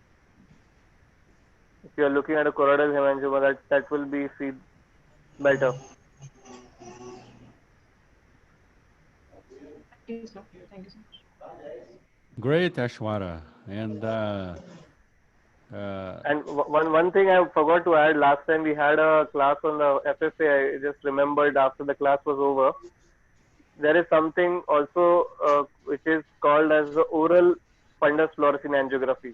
If you are looking at a choroidal hemangioma, that will be seen better. Thank you, sir. Thank you so much. Great, Ashwara. And And one thing I forgot to add, last time we had a class on the FFA. I just remembered after the class was over. There is something also which is called as the oral fundus fluorescein angiography.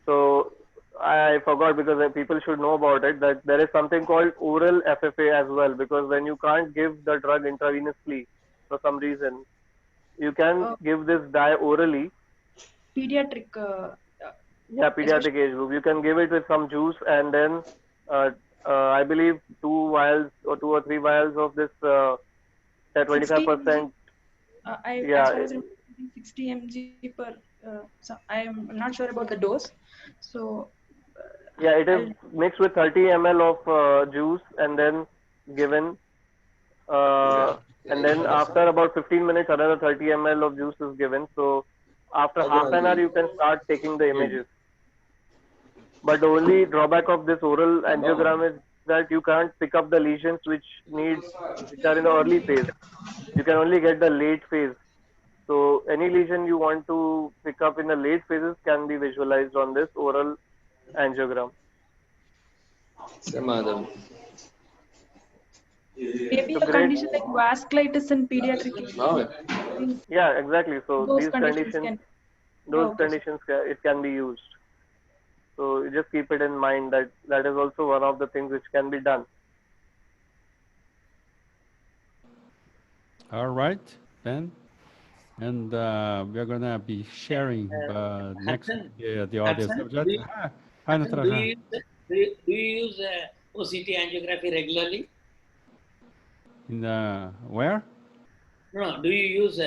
So I forgot because people should know about it, that there is something called oral FFA as well, because when you can't give the drug intravenously for some reason, you can give this dye orally. Pediatric, Yeah, especially pediatric age group. You can give it with some juice and then uh, I believe 2 vials or 2 or 3 vials of this 60 mg. 25%. As Yeah, far as I'm 60 mg per. So I am not sure about the dose. So yeah, it is I'll. mixed with 30 ml of juice and then given. And then after about 15 minutes, another 30 ml of juice is given. So after half an hour, you can start taking the images. But the only drawback of this oral angiogram is that you can't pick up the lesions which are in the early phase. You can only get the late phase. So any lesion you want to pick up in the late phases can be visualized on this oral angiogram. Maybe So a great. condition like vasculitis in pediatric. I think Yeah, exactly. So those these conditions conditions, can. those Okay, sir. conditions, it can be used. So you just keep it in mind that that is also one of the things which can be done. all right, then. And we're going to be sharing next Hudson, the other Hudson, subject. Hi, Hudson, do Natarajan. you do you use OCT angiography regularly? In where? No, do you use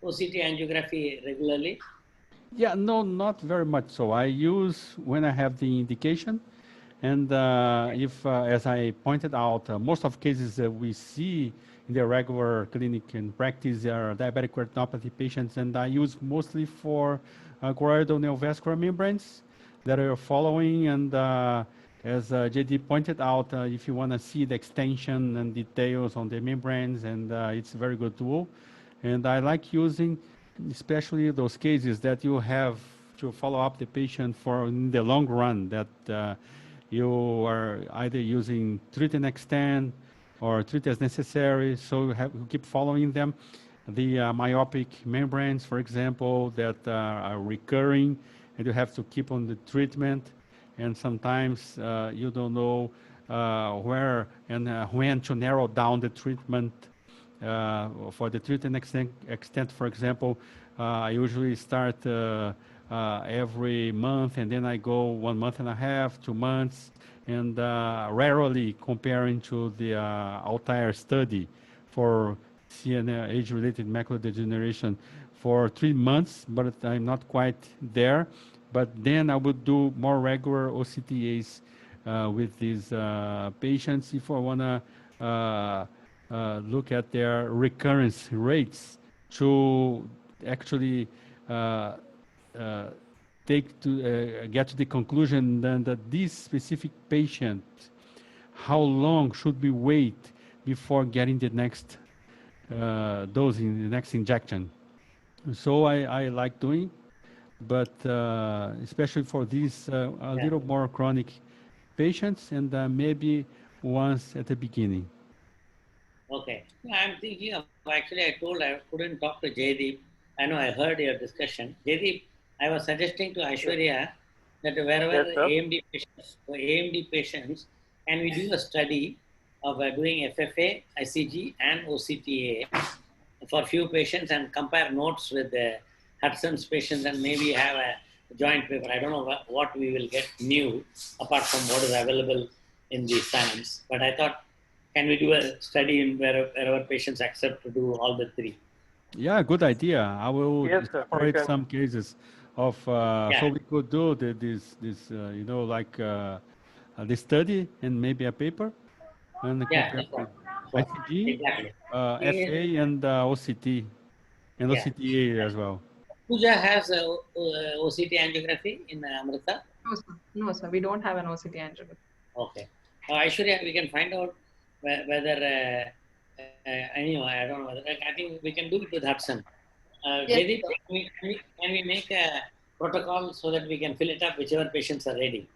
OCT angiography regularly? Yeah, no, not very much so. I use when I have the indication. And if, as I pointed out, most of cases that we see in the regular clinic and practice are diabetic retinopathy patients, and I use mostly for choroidal neovascular membranes that are following. And as JD pointed out, if you want to see the extension and details on the membranes, and it's a very good tool. And I like using especially those cases that you have to follow up the patient for in the long run, that you are either using treat and extend or treat as necessary, so you keep following them. The myopic membranes, for example, that are recurring, and you have to keep on the treatment, and sometimes you don't know where and when to narrow down the treatment. For the treat and extent, for example, I usually start every month, and then I go 1.5 months, 2 months, and rarely comparing to the Altair study for CNS age-related macular degeneration for 3 months, but I'm not quite there. But then I would do more regular OCTAs with these patients if I want to look at their recurrence rates to actually uh, uh, get to the conclusion then that this specific patient, how long should we wait before getting the next dosing, the next injection. So I like doing, but especially for these a Yeah. little more chronic patients, and maybe once at the beginning. Okay. No, I'm thinking of actually. I told I couldn't talk to Jaydeep. I know I heard your discussion. Jaydeep, I was suggesting to Aishwarya that Yes, wherever sir. AMD patients, can we do a study of doing FFA, ICG, and OCTA for few patients and compare notes with the Hudson's patients and maybe have a joint paper. I don't know what we will get new apart from what is available in the science. But I thought, can we do a study in wherever patients accept to do all the three? Yeah, good idea. I will Yes, sir. We separate can. some cases of so Yeah, we could do this you know, like the study and maybe a paper and yeah, compare that's with what. That's what. ICG, Exactly. FA, and OCT and Yeah. OCTA as well. Pooja has OCT angiography in Amrita. No, sir. No, sir. We don't have an OCT angiography. Okay. Aishwarya, we can find out whether, anyway, I don't know whether, I think we can do it with Hudson. Yes, Jaideep, sir. can we make a protocol so that we can fill it up whichever patients are ready?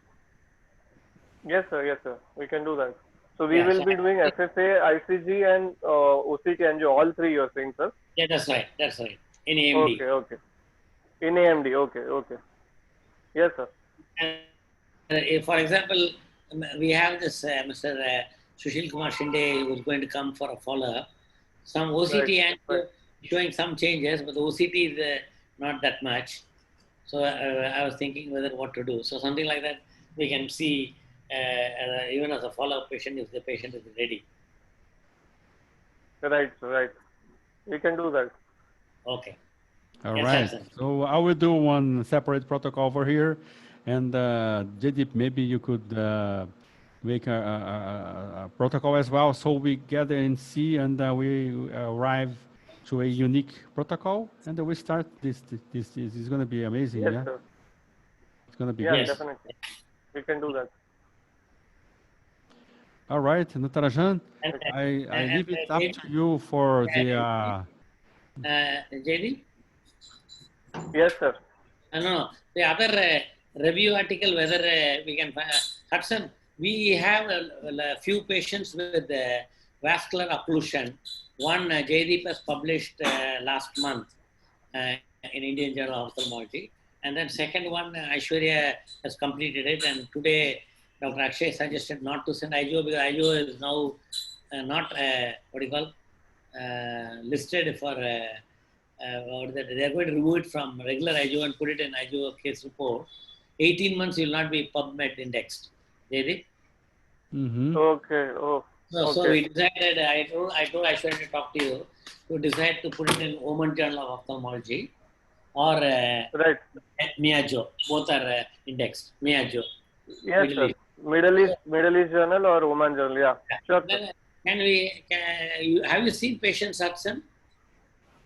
Yes, sir. Yes, sir. We can do that. So we Yeah, will so be doing FFA, ICG, and OCT angio, all three you're saying, sir? yeah, that's right. That's right. In AMD. Okay, okay. In AMD, okay, okay. Yes, sir. And, for example, we have this Mr. Sushil Kumar Shinde who is going to come for a follow-up. Some OCT Right, right. showing some changes, but the OCT is not that much. So I was thinking whether what to do. So something like that we can see even as a follow-up patient if the patient is ready. Right, sir, right. We can do that. Okay. All Yes, right. Hudson. So I will do one separate protocol over here, and Jaideep, maybe you could make a protocol as well, so we gather and see, and we arrive to a unique protocol, and we start this. This is going to be amazing. Yes, Yeah, sir. it's going to be Yeah, good. Yes. definitely. We can do that. All right, Natarajan, And, I leave it up Jaideep, to you for the. Jaideep? Yes, sir. No. The other review article, whether we can find, Hudson, we have a few patients with vascular occlusion. One Jaideep has published last month in Indian Journal of Ophthalmology. And then second one, Aishwarya has completed it. And today, Dr. Akshay suggested not to send IGO because IGO is now not, what do you call, listed for, or that they're going to remove it from regular IGO and put it in IGO case report. 18 months will not be PubMed indexed. Jaideep? Mm-hmm. Okay. Oh, So okay. we decided, I told Aishwarya to talk to you, to decide to put it in Women Journal of Ophthalmology or Right. Miajo. Both are indexed. Miajo. Yes, Middle sir. East. Middle East Journal or Woman Journal. Yeah. Sure, sir. Then have you seen patients, Hudson?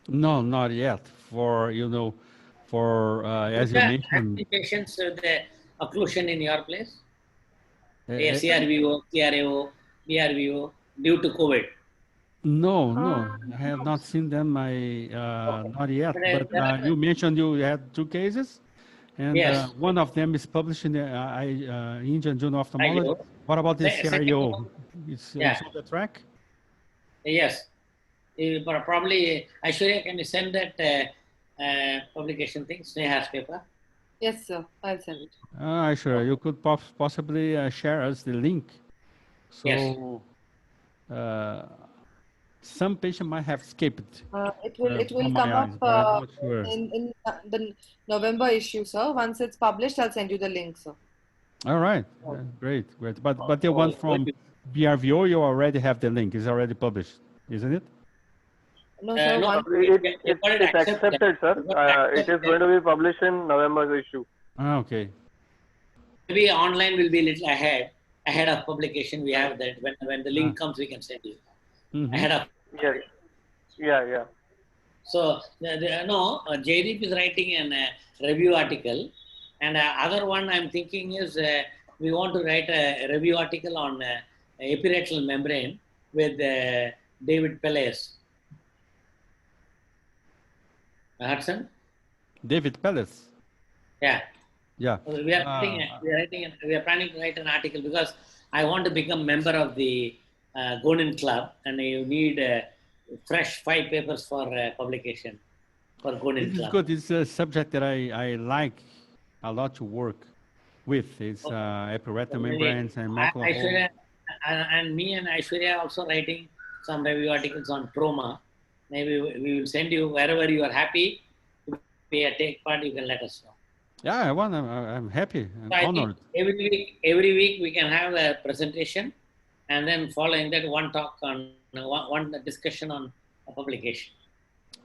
No, not yet. For as you Have mentioned, seen patients with the occlusion in your place? uh, CRVO, CRAO, BRVO due to COVID. no, I have not seen them. Okay. Not yet. But But there are, you mentioned you had two cases, and yes, one of them is published in the Indian Journal of I Ophthalmology. go. What about the Second CRO? one, It's yeah, on the track. yes. Probably, Aishwarya, can you send that publication thing, Sneha's paper? Yes, sir. I'll send it. Sure. You could possibly share us the link. Yes. So some patient might have skipped It will from my come eyes, up but I'm not sure. in the November issue, sir. Once it's published, I'll send you the link, sir. All right, great. But the one from BRVO, you already have the link. It's already published, isn't it? No, sir. No, Once It's accepted, sir. It is going to be published in November's issue. Okay. Maybe online will be a little ahead of publication. We have that. When the link comes, we can send you ahead of. Yes. Yeah. So Jaideep is writing a review article, and other one I'm thinking is we want to write a review article on epiretinal membrane with David Pelez. Hudson? David Pellis. Yeah. Yeah. We are planning to write an article because I want to become member of the Gonin Club, and you need fresh 5 papers for publication for Gonin This is Club. good. This is a subject that I like a lot to work with. It's epiretinal membranes and macular hole. Aishwarya, and me and Aishwarya also writing some review articles on trauma. Maybe we will send you wherever you are happy to take part. You can let us know. Yeah, I want. I'm happy. I'm So I think honored. every week we can have a presentation, and then following that one talk on one discussion on a publication.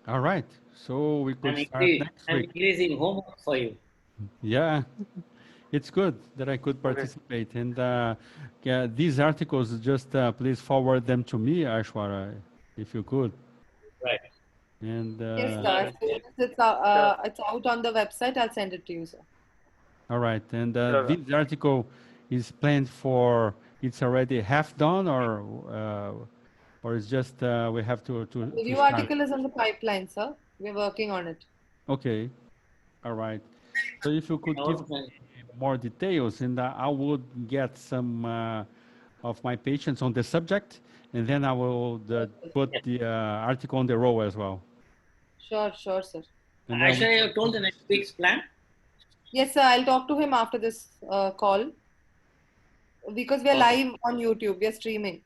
All right. So we could start next I'm week. increasing homework for you. Yeah, it's good that I could Okay. participate. And yeah, these articles, just please forward them to me, Aishwara, if you could. Right. And Yes, sir. Okay. As soon as Sure. it's out on the website, I'll send it to you, sir. all right. And Sure. this article is planned for. It's already half done, or it's just we have to Review start. article is on the pipeline, sir. We're working on it. Okay. All right. So if you could I give won't mention. more details, and I would get some of my patients on the subject, and then I will put Yes. the article on the row as well. Sure, sure, sir. And then we Actually, can you told the next week's plan. Yes, sir. I'll talk to him after this call because we are Okay. live on YouTube. We are streaming.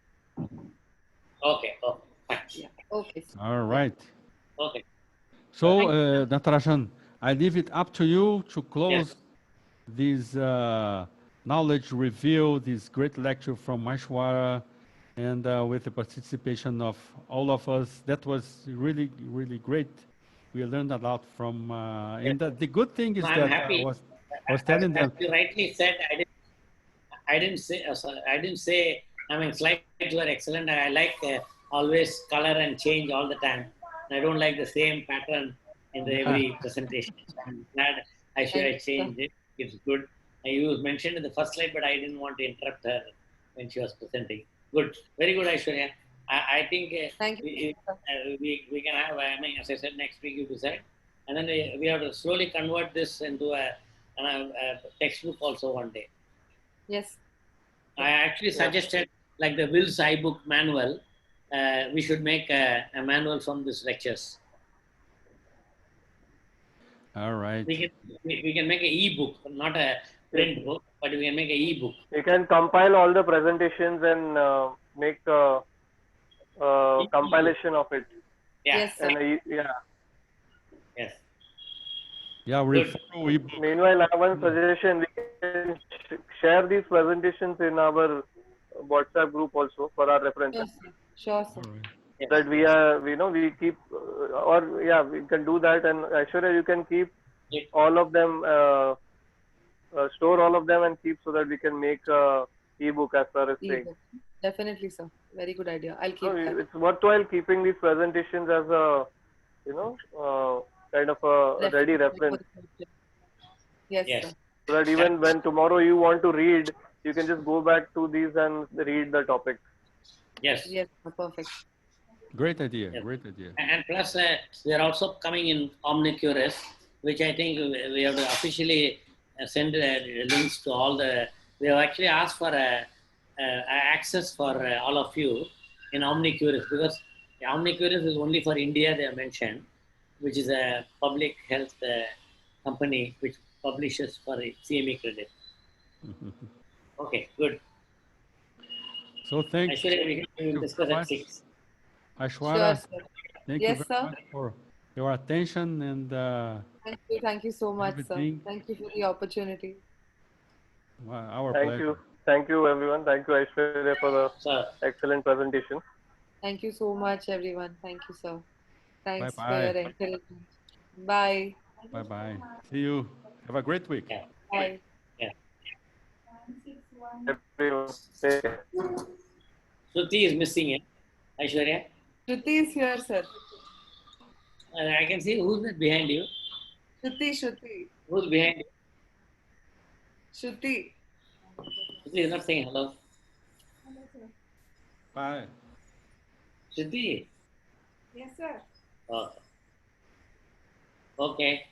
Okay. Okay. Fine. Yeah. Okay, sir. All Yeah. right. Okay. So, Thank you. Natarajan, I leave it up to you to Yes. close this knowledge reveal, this great lecture from Aishwara, and with the participation of all of us. That was really, really great. We learned a lot from, Yes. and the good thing No, is I'm that happy. was As, telling as them, you rightly said, I didn't say. Sorry, I didn't say. I mean, slides were excellent. I like always color and change all the time. I don't like the same pattern in yeah, every presentation. So I'm glad Thank I you, sir. changed it. It's good. You mentioned in the first slide, but I didn't want to interrupt her when she was presenting. Good, very good, Aishwarya. I think Thank you, sir. we can have. I mean, as I said, next week you decide, and then we have to slowly convert this into a textbook also one day. Yes. I actually Yeah. suggested, like the Will's iBook manual, we should make a manual from these lectures. all right. We can make an e-book, not a print book, but we can make an e-book. You can compile all the presentations and make a E-book. compilation of it. Yeah. Yes, sir. And yeah. Yes. Yeah, we'll Good. follow ebook. Meanwhile, I have one suggestion. We can share these presentations in our WhatsApp group also for our reference. Sure, sir. Sure, sir. All right. Yes. That we keep, or yeah, we can do that. And Aishwarya, you can keep Yes. all of them, store all of them and keep so that we can make a ebook as far as saying. Ebook. Definitely, sir. Very good idea. I'll keep So that. it's worthwhile keeping these presentations as a, kind of a ready reference. Yes, Yes. sir. So that even when tomorrow you want to read, you can just go back to these and read the topic. Yes. Yes, sir. Perfect. Great idea. Yes. Great idea. And plus, we are also coming in Omnicurus, which I think we have to officially send links to all the. We have actually asked for access for all of you in Omnicurus because Omnicurus is only for India, they have mentioned, which is a public health company which publishes for CME credit. Okay, good. So thank Actually, we will you discuss very at much, 6. Aishwara. Sure, sir. Thank you Yes, very sir. much for your attention and Thank you. Thank you so much, sir. everything. Thank you for the opportunity. Our Thank pleasure. you. Thank you, everyone. Thank you, Aishwarya, for the So, excellent presentation. Thank you so much, everyone. Thank you, sir. Bye Thanks for your bye. encouragement. Bye. Bye bye. See you. Have a great week. yeah, Bye. yeah. Everyone, take care. Shruti is missing, Aishwarya. Shruti is here, sir. I can see who's that behind you. Shruti. Who's behind you? Shruti. Shruti is not saying hello. Bye. Shruti. Yes, sir. Oh. Okay.